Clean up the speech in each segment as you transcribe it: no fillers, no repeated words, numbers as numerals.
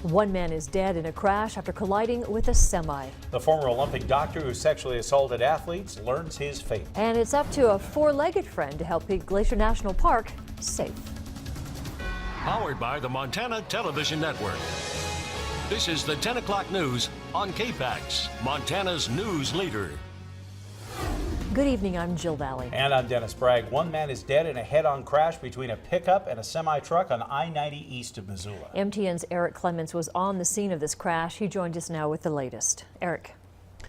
One man is dead in a crash after colliding with a semi. The former Olympic doctor who sexually assaulted athletes learns his fate. And it's up to a four-legged friend to help keep Glacier National Park safe. Powered by the Montana Television Network. This is the 10 o'clock news on KPAX, Montana's news leader. Good evening, I'm Jill Valley. And I'm Dennis Bragg. One man is dead in a head-on crash between a pickup and a semi-truck on I-90 east of Missoula. MTN's Eric Clements was on the scene of this crash. He joined us now with the latest. Eric.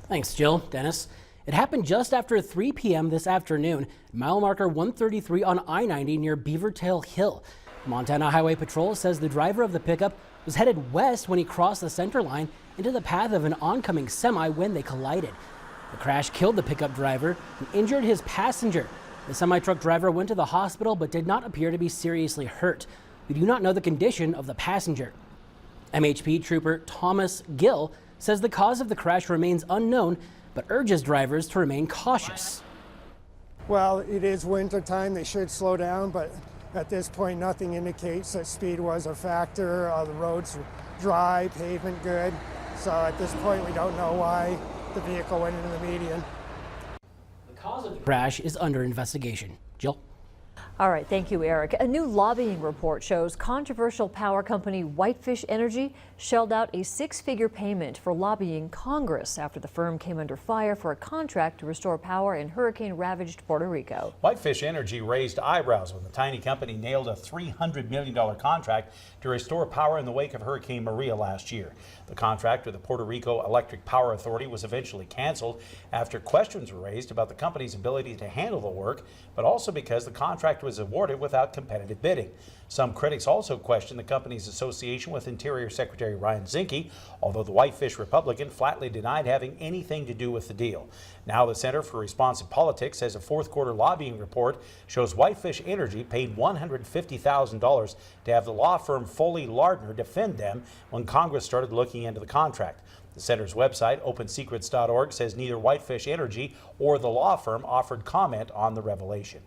Thanks, Jill. Dennis. It happened just after 3 p.m. this afternoon, mile marker 133 on I-90 near Beavertail Hill. Montana Highway Patrol says the driver of the pickup was headed west when he crossed the center line into the path of an oncoming semi when they collided. The crash killed the pickup driver and injured his passenger. The semi-truck driver went to the hospital but did not appear to be seriously hurt. We do not know the condition of the passenger. MHP Trooper Thomas Gill says the cause of the crash remains unknown, but urges drivers to remain cautious. Well, it is winter time. They should slow down, but at this point, nothing indicates that speed was a factor. The roads dry, pavement good. So at this point, we don't know why the vehicle went into the median. The cause of the crash is under investigation. Jill? All right, thank you, Eric. A new lobbying report shows controversial power company Whitefish Energy shelled out a six-figure payment for lobbying Congress after the firm came under fire for a contract to restore power in hurricane-ravaged Puerto Rico. Whitefish Energy raised eyebrows when the tiny company nailed a $300 million contract to restore power in the wake of Hurricane Maria last year. The contract with the Puerto Rico Electric Power Authority was eventually canceled after questions were raised about the company's ability to handle the work, but also because the contract was awarded without competitive bidding. Some critics also question the company's association with Interior Secretary Ryan Zinke, although the Whitefish Republican flatly denied having anything to do with the deal. Now the Center for Responsive Politics says a fourth quarter lobbying report shows Whitefish Energy paid $150,000 to have the law firm Foley Lardner defend them when Congress started looking into the contract. The center's website, opensecrets.org, says neither Whitefish Energy or the law firm offered comment on the revelation.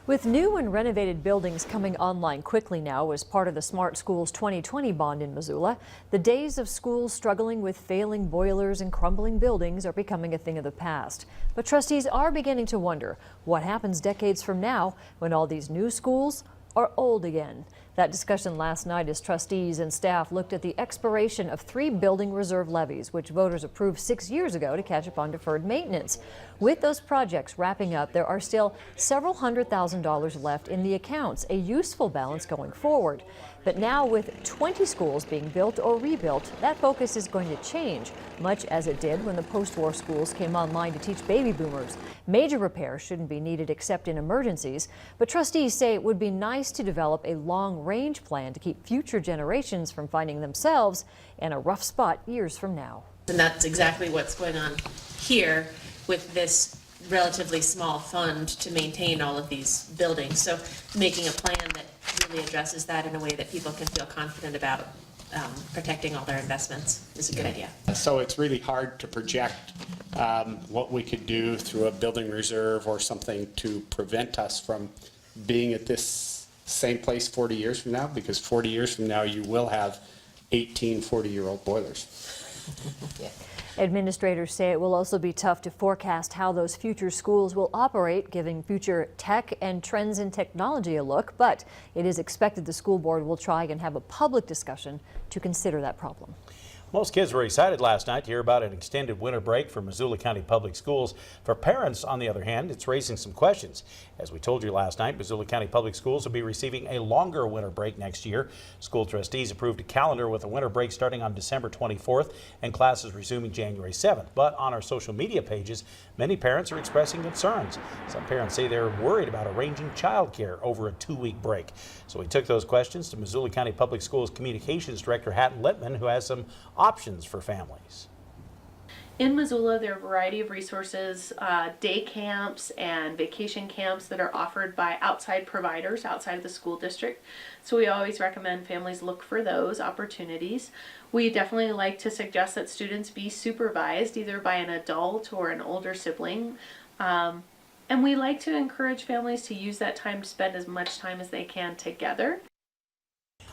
With new and renovated buildings coming online quickly now as part of the Smart Schools 2020 bond in Missoula, the days of schools struggling with failing boilers and crumbling buildings are becoming a thing of the past. But trustees are beginning to wonder what happens decades from now when all these new schools are old again. That discussion last night as trustees and staff looked at the expiration of 3 building reserve levies, which voters approved 6 years ago to catch up on deferred maintenance. With those projects wrapping up, there are still several $100,000 left in the accounts, a useful balance going forward. But now with 20 schools being built or rebuilt, that focus is going to change, much as it did when the post-war schools came online to teach baby boomers. Major repairs shouldn't be needed except in emergencies, but trustees say it would be nice to develop a long-range plan to keep future generations from finding themselves in a rough spot years from now. And that's exactly what's going on here with this relatively small fund to maintain all of these buildings. So making a plan that really addresses that in a way that people can feel confident about protecting all their investments is a good idea. So it's really hard to project what we could do through a building reserve or something to prevent us from being at this same place 40 years from now, because 40 years from now you will have 18 40-year-old boilers. Yeah. Administrators say it will also be tough to forecast how those future schools will operate, giving future tech and trends in technology a look, but it is expected the school board will try and have a public discussion to consider that problem. Most kids were excited last night to hear about an extended winter break for Missoula County Public Schools. For parents, on the other hand, it's raising some questions. As we told you last night, Missoula County Public Schools will be receiving a longer winter break next year. School trustees approved a calendar with a winter break starting on December 24th and classes resuming January 7th. But on our social media pages, many parents are expressing concerns. Some parents say they're worried about arranging childcare over a 2-week break. So we took those questions to Missoula County Public Schools Communications Director Hatton Littman, who has some options for families. In Missoula, there are a variety of resources, day camps and vacation camps that are offered by outside providers outside of the school district. So we always recommend families look for those opportunities. We definitely like to suggest that students be supervised either by an adult or an older sibling. And we like to encourage families to use that time to spend as much time as they can together.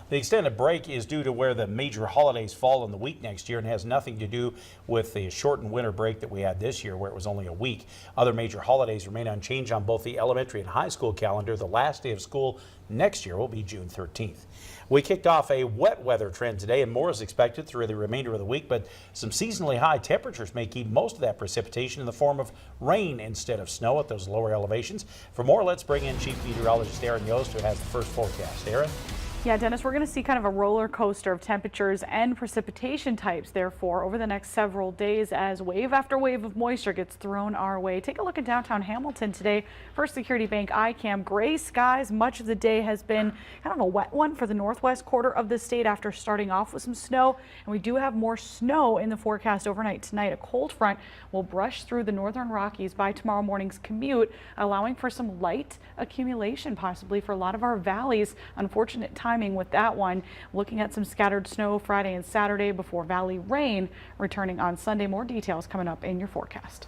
The extended break is due to where the major holidays fall in the week next year and has nothing to do with the shortened winter break that we had this year where it was only a week. Other major holidays remain unchanged on both the elementary and high school calendar. The last day of school next year will be June 13th. We kicked off a wet weather trend today and more is expected through the remainder of the week, but some seasonally high temperatures may keep most of that precipitation in the form of rain instead of snow at those lower elevations. For more, let's bring in Chief Meteorologist Aaron Yost, who has the first forecast. Aaron? Yeah, Dennis, we're going to see kind of a roller coaster of temperatures and precipitation types, therefore, over the next several days as wave after wave of moisture gets thrown our way. Take a look at downtown Hamilton today. First Security Bank ICAM, gray skies. Much of the day has been kind of a wet one for the northwest quarter of the state after starting off with some snow. And we do have more snow in the forecast overnight tonight. A cold front will brush through the northern Rockies by tomorrow morning's commute, allowing for some light accumulation possibly for a lot of our valleys. Unfortunate timing with that one. Looking at some scattered snow Friday and Saturday before valley rain returning on Sunday. More details coming up in your forecast.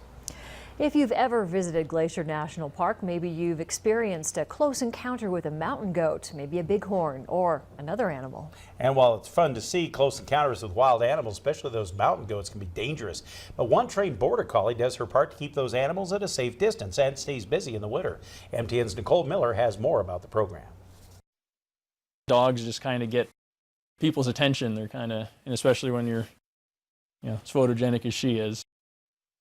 If you've ever visited Glacier National Park, maybe you've experienced a close encounter with a mountain goat, maybe a bighorn or another animal. And while it's fun to see, close encounters with wild animals, especially those mountain goats, can be dangerous. But one trained border collie does her part to keep those animals at a safe distance and stays busy in the winter. MTN's Nicole Miller has more about the program. Dogs just kind of get people's attention. They're kind of, and especially when you're, as photogenic as she is.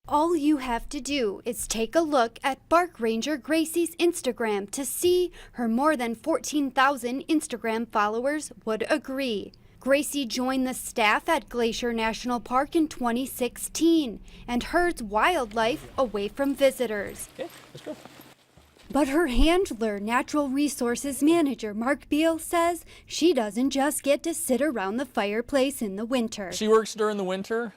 All you have to do is take a look at Park Ranger Gracie's Instagram to see her more than 14,000 Instagram followers would agree. Gracie joined the staff at Glacier National Park in 2016 and herds wildlife away from visitors. Okay, let's go. But her handler, Natural Resources Manager Mark Beal, says she doesn't just get to sit around the fireplace in the winter. She works during the winter.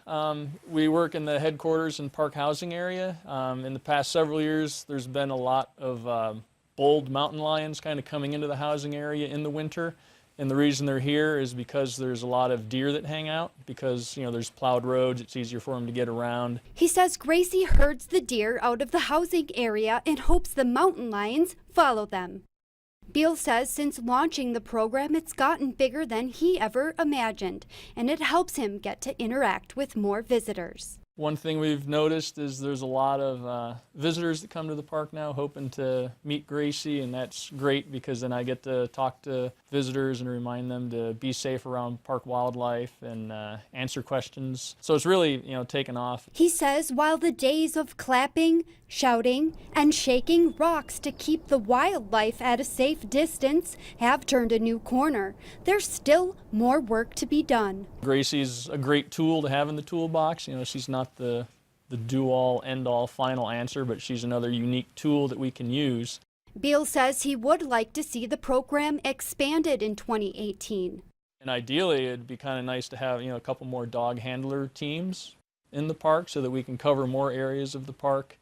We work in the headquarters and park housing area. In the past several years, there's been a lot of bold mountain lions kind of coming into the housing area in the winter. And the reason they're here is because there's a lot of deer that hang out because, there's plowed roads. It's easier for them to get around. He says Gracie herds the deer out of the housing area and hopes the mountain lions follow them. Beal says since launching the program, it's gotten bigger than he ever imagined, and it helps him get to interact with more visitors. One thing we've noticed is there's a lot of visitors that come to the park now hoping to meet Gracie, and that's great because then I get to talk to visitors and remind them to be safe around park wildlife and answer questions. So it's really, taken off. He says while the days of clapping, shouting, and shaking rocks to keep the wildlife at a safe distance have turned a new corner, there's still more work to be done. Gracie's a great tool to have in the toolbox. She's not the do-all, end-all, final answer, but she's another unique tool that we can use. Beal says he would like to see the program expanded in 2018. And ideally, it'd be kind of nice to have, a couple more dog handler teams in the park so that we can cover more areas of the park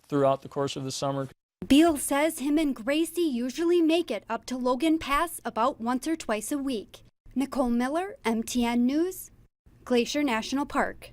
throughout the course of the summer. Beal says him and Gracie usually make it up to Logan Pass about once or twice a week. Nicole Miller, MTN News, Glacier National Park.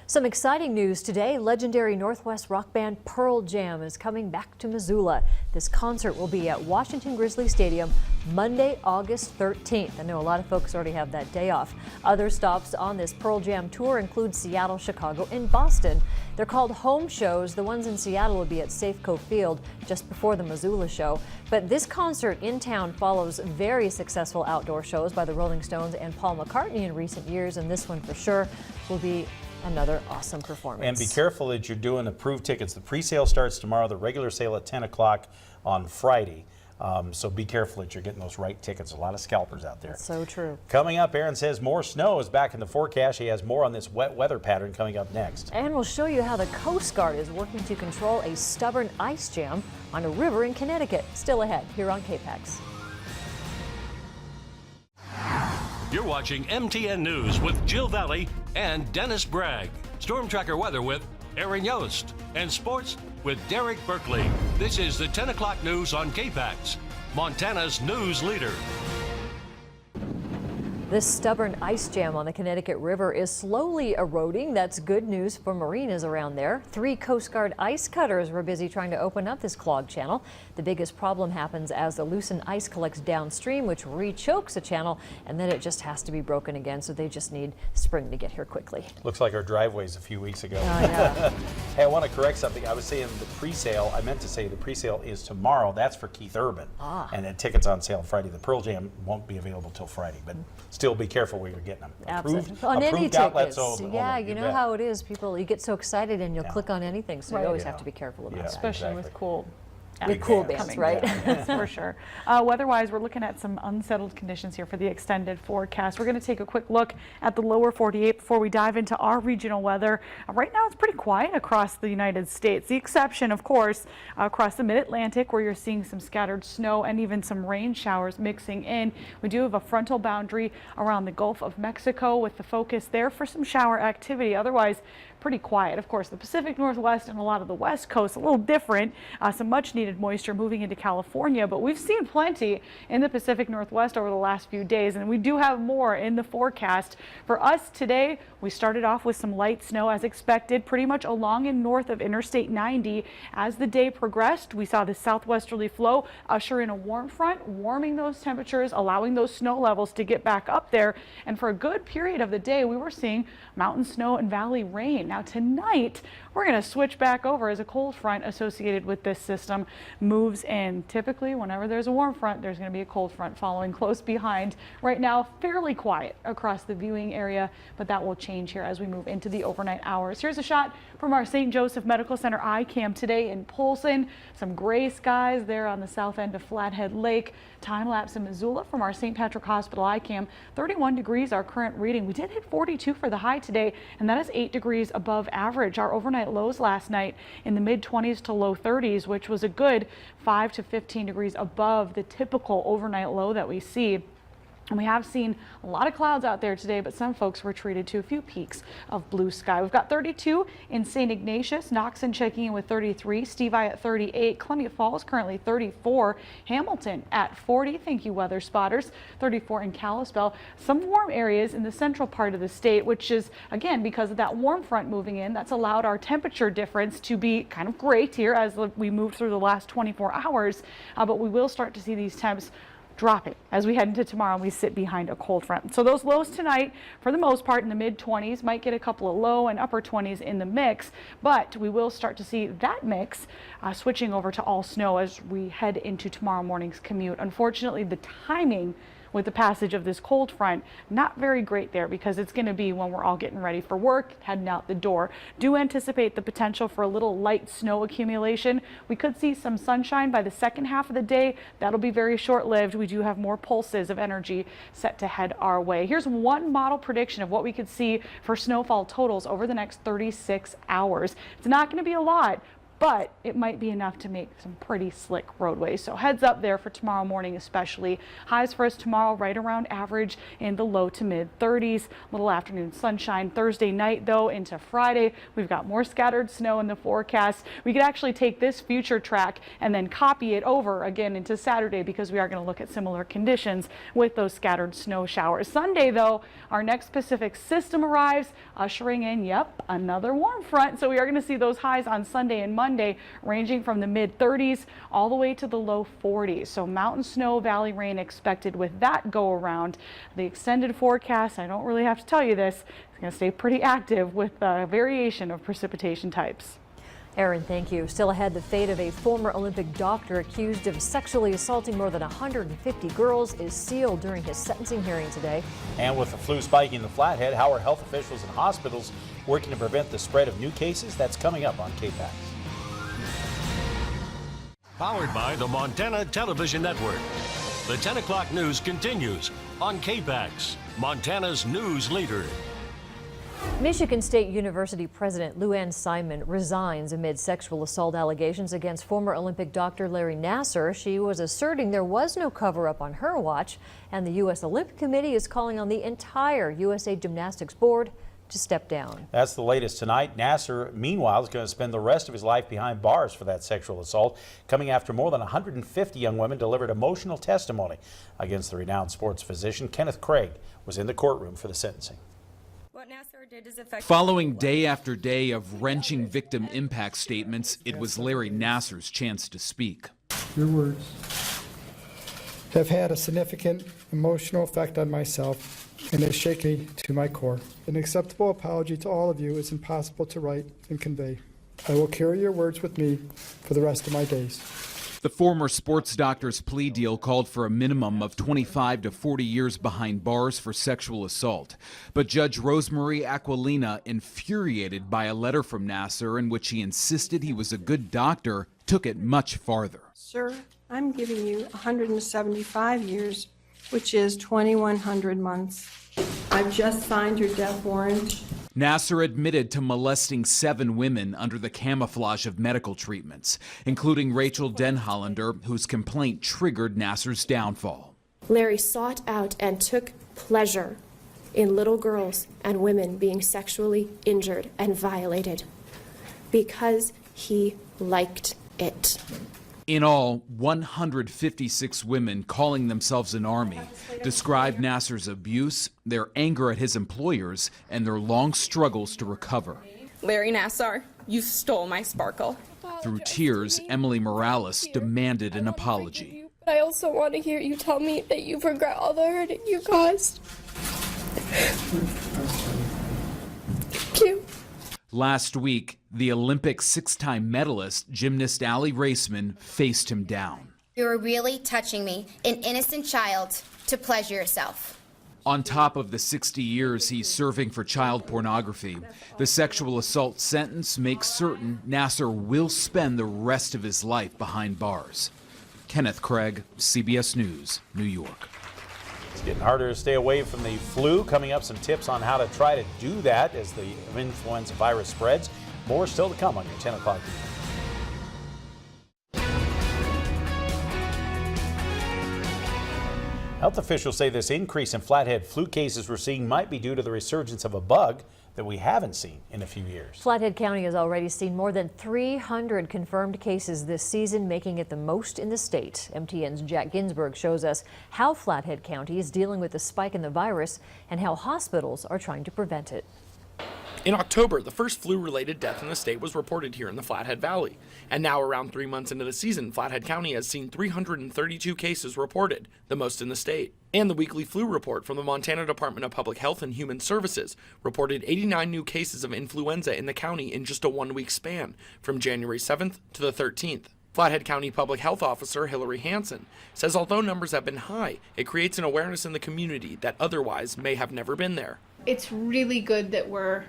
Some exciting news today. Legendary Northwest rock band Pearl Jam is coming back to Missoula. This concert will be at Washington Grizzly Stadium Monday, August 13th. I know a lot of folks already have that day off. Other stops on this Pearl Jam tour include Seattle, Chicago, and Boston. They're called home shows. The ones in Seattle will be at Safeco Field just before the Missoula show. But this concert in town follows very successful outdoor shows by the Rolling Stones and Paul McCartney in recent years, and this one for sure will be another awesome performance. And be careful that you're doing approved tickets. The pre-sale starts tomorrow, the regular sale at 10 o'clock on Friday. So be careful that you're getting those right tickets. A lot of scalpers out there. That's so true. Coming up, Aaron says more snow is back in the forecast. He has more on this wet weather pattern coming up next. And we'll show you how the Coast Guard is working to control a stubborn ice jam on a river in Connecticut. Still ahead here on KPAX. You're watching MTN News with Jill Valley and Dennis Bragg. Storm Tracker weather with Aaron Yost. And sports with Derek Berkeley. This is the 10 o'clock news on KPAX, Montana's news leader. This stubborn ice jam on the Connecticut River is slowly eroding. That's good news for marinas around there. 3 Coast Guard ice cutters were busy trying to open up this clogged channel. The biggest problem happens as the loosened ice collects downstream, which re-chokes the channel, and then it just has to be broken again. So they just need spring to get here quickly. Looks like our driveways a few weeks ago. Yeah. Hey, I want to correct something. I was saying the pre-sale, I meant to say the pre-sale is tomorrow. That's for Keith Urban. And then tickets on sale Friday. The Pearl Jam won't be available till Friday, but still be careful where you're getting them. Absolutely. On any outlets tickets. only, Yeah, you you know bet. how it is. People, you get so excited and you'll Yeah. click on anything, so you always have to be careful about that. Especially exactly. with cold. With cool bands, bands, right? That's for sure. Weather-wise, we're looking at some unsettled conditions here for the extended forecast. We're going to take a quick look at the lower 48 before we dive into our regional weather. Right now, it's pretty quiet across the United States. The exception, of course, across the mid-Atlantic, where you're seeing some scattered snow and even some rain showers mixing in. We do have a frontal boundary around the Gulf of Mexico with the focus there for some shower activity. Otherwise, pretty quiet. Of course, the Pacific Northwest and a lot of the West Coast, a little different. Some much needed moisture moving into California, but we've seen plenty in the Pacific Northwest over the last few days, and we do have more in the forecast. For us today, we started off with some light snow as expected, pretty much along and north of Interstate 90. As the day progressed, we saw the southwesterly flow usher in a warm front, warming those temperatures, allowing those snow levels to get back up there. And for a good period of the day, we were seeing mountain snow and valley rain. Now tonight, we're going to switch back over as a cold front associated with this system moves in. Typically, whenever there's a warm front, there's going to be a cold front following close behind. Right now, fairly quiet across the viewing area, but that will change here as we move into the overnight hours. Here's a shot from our St. Joseph Medical Center iCam today in Polson. Some gray skies there on the south end of Flathead Lake. Time lapse in Missoula from our St. Patrick Hospital iCam. 31 degrees our current reading. We did hit 42 for the high today, and that is 8 degrees above average. Our overnight lows last night in the mid 20s to low 30s, which was a good 5 to 15 degrees above the typical overnight low that we see. And we have seen a lot of clouds out there today, but some folks were treated to a few peaks of blue sky. We've got 32 in St. Ignatius, Knoxon checking in with 33, Stevie at 38, Columbia Falls currently 34, Hamilton at 40. Thank you, weather spotters. 34 in Kalispell. Some warm areas in the central part of the state, which is, again, because of that warm front moving in, that's allowed our temperature difference to be kind of great here as we move through the last 24 hours. But we will start to see these temps dropping as we head into tomorrow and we sit behind a cold front. So those lows tonight, for the most part in the mid 20s, might get a couple of low and upper 20s in the mix, but we will start to see that mix switching over to all snow as we head into tomorrow morning's commute. Unfortunately, the timing with the passage of this cold front, not very great there because it's going to be when we're all getting ready for work, heading out the door. Do anticipate the potential for a little light snow accumulation. We could see some sunshine by the second half of the day. That'll be very short-lived. We do have more pulses of energy set to head our way. Here's one model prediction of what we could see for snowfall totals over the next 36 hours. It's not going to be a lot, but it might be enough to make some pretty slick roadways. So heads up there for tomorrow morning especially. Highs for us tomorrow right around average in the low to mid 30s. Little afternoon sunshine. Thursday night though into Friday, we've got more scattered snow in the forecast. We could actually take this future track and then copy it over again into Saturday because we are going to look at similar conditions with those scattered snow showers. Sunday though, our next Pacific system arrives, ushering in, yep, another warm front. So we are going to see those highs on Sunday and Monday ranging from the mid 30s all the way to the low 40s. So mountain snow, valley rain expected with that go around. The extended forecast, I don't really have to tell you this, it's going to stay pretty active with a variation of precipitation types. Aaron, thank you. Still ahead, the fate of a former Olympic doctor accused of sexually assaulting more than 150 girls is sealed during his sentencing hearing today. And with the flu spiking in the Flathead, how are health officials and hospitals working to prevent the spread of new cases? That's coming up on KPAX. Powered by the Montana Television Network. The 10 o'clock news continues on KPAX, Montana's news leader. Michigan State University President Lou Ann Simon resigns amid sexual assault allegations against former Olympic doctor Larry Nassar. She was asserting there was no cover-up on her watch, and the U.S. Olympic Committee is calling on the entire USA Gymnastics Board to step down. That's the latest tonight. Nasser, meanwhile, is going to spend the rest of his life behind bars for that sexual assault, coming after more than 150 young women delivered emotional testimony against the renowned sports physician. Kenneth Craig was in the courtroom for the sentencing. Following day after day of wrenching victim impact statements, it was Larry Nasser's chance to speak. Your words have had a significant emotional effect on myself and has shaken me to my core. An acceptable apology to all of you is impossible to write and convey. I will carry your words with me for the rest of my days. The former sports doctor's plea deal called for a minimum of 25 to 40 years behind bars for sexual assault. But Judge Rosemary Aquilina, infuriated by a letter from Nasser in which he insisted he was a good doctor, took it much farther. Sir, I'm giving you 175 years, which is 2,100 months. I've just signed your death warrant. Nasser admitted to molesting 7 women under the camouflage of medical treatments, including Rachel Denhollander, whose complaint triggered Nasser's downfall. Larry sought out and took pleasure in little girls and women being sexually injured and violated because he liked it. In all, 156 women, calling themselves an army, described Nasser's abuse, their anger at his employers, and their long struggles to recover. Larry Nassar, you stole my sparkle. Through tears, Emily Morales demanded an apology. But I also want to hear you tell me that you regret all the hurt you caused. Thank you. Last week, the Olympic 6-time medalist, gymnast Allie Raceman, faced him down. You're really touching me, an innocent child, to pleasure yourself. On top of the 60 years he's serving for child pornography, the sexual assault sentence makes certain Nasser will spend the rest of his life behind bars. Kenneth Craig, CBS News, New York. It's getting harder to stay away from the flu. Coming up, some tips on how to try to do that as the influenza virus spreads. More still to come on your 10 o'clock news. Health officials say this increase in flathead flu cases we're seeing might be due to the resurgence of a bug that we haven't seen in a few years. Flathead County has already seen more than 300 confirmed cases this season, making it the most in the state. MTN's Jack Ginsburg shows us how Flathead County is dealing with the spike in the virus and how hospitals are trying to prevent it. In October, the first flu-related death in the state was reported here in the Flathead Valley. And now, around 3 months into the season, Flathead County has seen 332 cases reported, the most in the state. And the weekly flu report from the Montana Department of Public Health and Human Services reported 89 new cases of influenza in the county in just a 1-week span, from January 7th to the 13th. Flathead County Public Health Officer Hillary Hansen says although numbers have been high, it creates an awareness in the community that otherwise may have never been there. It's really good that we're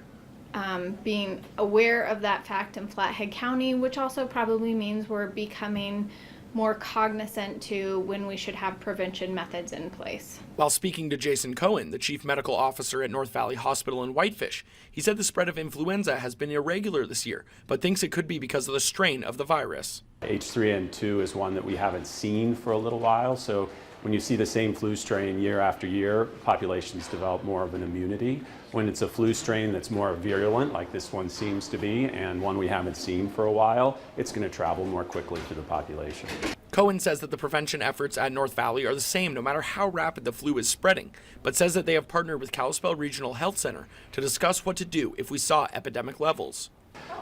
being aware of that fact in Flathead County, which also probably means we're becoming more cognizant to when we should have prevention methods in place. While speaking to Jason Cohen, the chief medical officer at North Valley Hospital in Whitefish, he said the spread of influenza has been irregular this year, but thinks it could be because of the strain of the virus. H3N2 is one that we haven't seen for a little while, so when you see the same flu strain year after year, populations develop more of an immunity. When it's a flu strain that's more virulent, like this one seems to be, and one we haven't seen for a while, it's going to travel more quickly to the population. Cohen says that the prevention efforts at North Valley are the same no matter how rapid the flu is spreading, but says that they have partnered with Kalispell Regional Health Center to discuss what to do if we saw epidemic levels.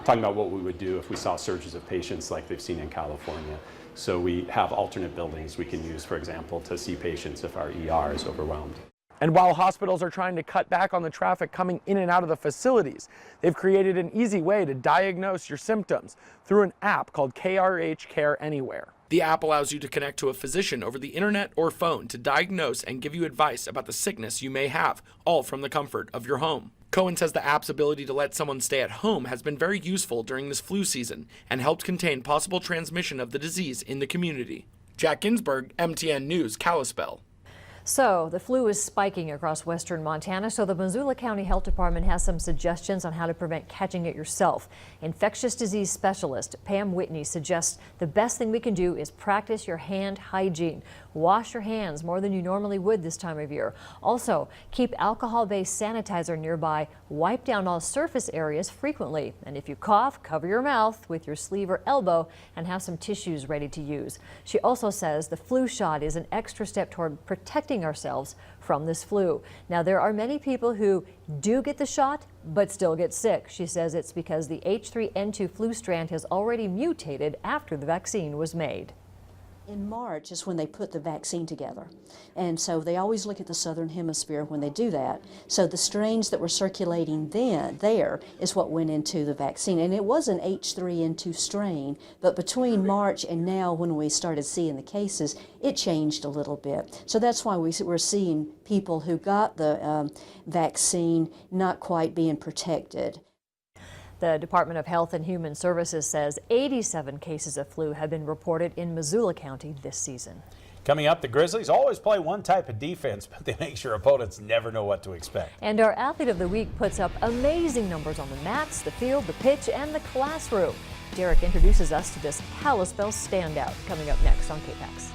Talking about what we would do if we saw surges of patients like they've seen in California. So we have alternate buildings we can use, for example, to see patients if our ER is overwhelmed. And while hospitals are trying to cut back on the traffic coming in and out of the facilities, they've created an easy way to diagnose your symptoms through an app called KRH Care Anywhere. The app allows you to connect to a physician over the internet or phone to diagnose and give you advice about the sickness you may have, all from the comfort of your home. Cohen says the app's ability to let someone stay at home has been very useful during this flu season and helped contain possible transmission of the disease in the community. Jack Ginsburg, MTN News, Kalispell. So the flu is spiking across western Montana, so the Missoula County Health Department has some suggestions on how to prevent catching it yourself. Infectious disease specialist Pam Whitney suggests the best thing we can do is practice your hand hygiene. Wash your hands more than you normally would this time of year. Also, keep alcohol-based sanitizer nearby. Wipe down all surface areas frequently. And if you cough, cover your mouth with your sleeve or elbow and have some tissues ready to use. She also says the flu shot is an extra step toward protecting ourselves from this flu. Now, there are many people who do get the shot but still get sick. She says it's because the H3N2 flu strand has already mutated after the vaccine was made. In March is when they put the vaccine together. And so they always look at the southern hemisphere when they do that. So the strains that were circulating there is what went into the vaccine. And it was an H3N2 strain, but between March and now when we started seeing the cases, it changed a little bit. So that's why we're seeing people who got the vaccine not quite being protected. The Department of Health and Human Services says 87 cases of flu have been reported in Missoula County this season. Coming up, the Grizzlies always play one type of defense, but they make sure opponents never know what to expect. And our Athlete of the Week puts up amazing numbers on the mats, the field, the pitch, and the classroom. Derek introduces us to this Kalispell standout coming up next on KPAX.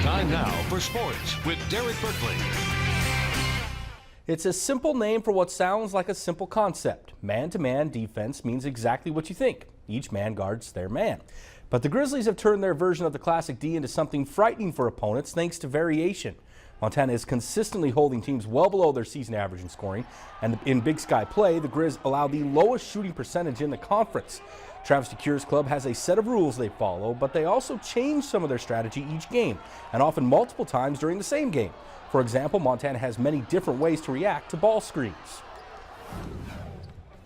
Time now for sports with Derek Berkeley. It's a simple name for what sounds like a simple concept. Man-to-man defense means exactly what you think. Each man guards their man. But the Grizzlies have turned their version of the classic D into something frightening for opponents thanks to variation. Montana is consistently holding teams well below their season average in scoring. And in Big Sky play, the Grizz allow the lowest shooting percentage in the conference. Travis DeCure's club has a set of rules they follow, but they also change some of their strategy each game, and often multiple times during the same game. For example, Montana has many different ways to react to ball screens.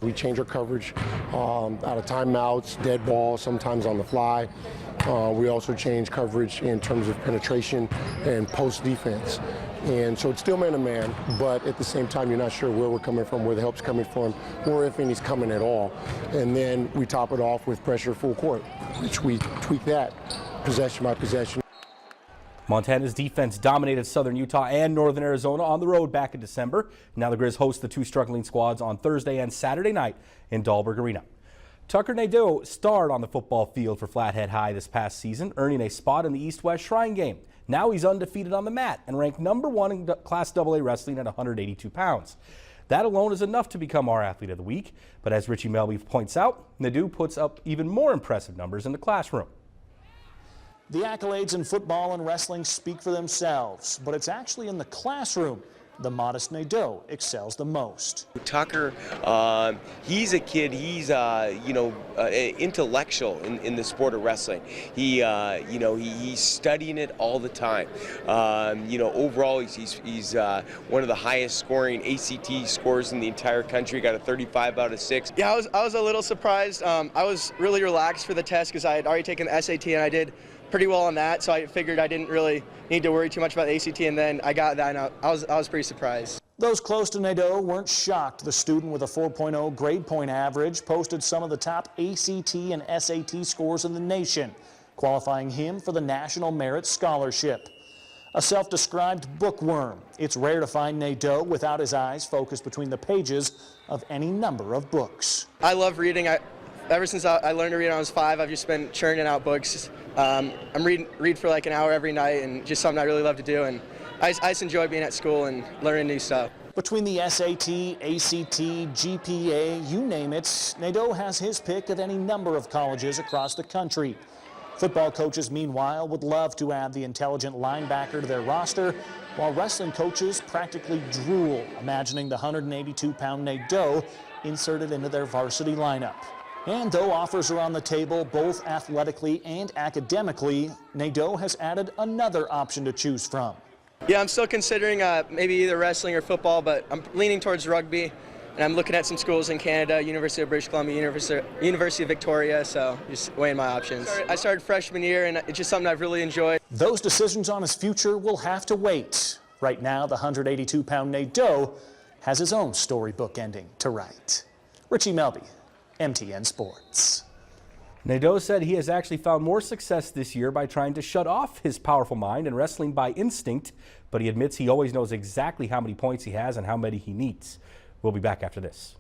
We change our coverage out of timeouts, dead ball, sometimes on the fly. We also change coverage in terms of penetration and post defense. And so it's still man-to-man, but at the same time, you're not sure where we're coming from, where the help's coming from, or if any's coming at all. And then we top it off with pressure full court, which we tweak that possession by possession. Montana's defense dominated Southern Utah and Northern Arizona on the road back in December. Now the Grizz host the two struggling squads on Thursday and Saturday night in Dahlberg Arena. Tucker Nadeau starred on the football field for Flathead High this past season, earning a spot in the East-West Shrine game. Now he's undefeated on the mat and ranked #1 in Class AA wrestling at 182 pounds. That alone is enough to become our Athlete of the Week. But as Richie Melby points out, Nadeau puts up even more impressive numbers in the classroom. The accolades in football and wrestling speak for themselves, but it's actually in the classroom the modest Nadeau excels the most. Tucker, he's a kid, he's, intellectual in the sport of wrestling. He's studying it all the time. Overall, he's one of the highest scoring ACT scores in the entire country, got a 35 out of 6. Yeah, I was a little surprised. I was really relaxed for the test because I had already taken the SAT and I did pretty well on that, so I figured I didn't really need to worry too much about the ACT, and then I got that, and I was pretty surprised. Those close to Nadeau weren't shocked. The student with a 4.0 grade point average posted some of the top ACT and SAT scores in the nation, qualifying him for the National Merit Scholarship. A self-described bookworm, it's rare to find Nadeau without his eyes focused between the pages of any number of books. I love reading. Ever since I learned to read when I was 5, I've just been churning out books. I'm read for like an hour every night, and just something I really love to do. And I just enjoy being at school and learning new stuff. Between the SAT, ACT, GPA, you name it, Nadeau has his pick of any number of colleges across the country. Football coaches, meanwhile, would love to add the intelligent linebacker to their roster, while wrestling coaches practically drool, imagining the 182-pound Nadeau inserted into their varsity lineup. And though offers are on the table both athletically and academically, Nadeau has added another option to choose from. Yeah, I'm still considering maybe either wrestling or football, but I'm leaning towards rugby, and I'm looking at some schools in Canada, University of British Columbia, University of Victoria, so just weighing my options. I started freshman year, and it's just something I've really enjoyed. Those decisions on his future will have to wait. Right now, the 182-pound Nadeau has his own storybook ending to write. Richie Melby, MTN Sports. Nadeau said he has actually found more success this year by trying to shut off his powerful mind and wrestling by instinct, but he admits he always knows exactly how many points he has and how many he needs. We'll be back after this.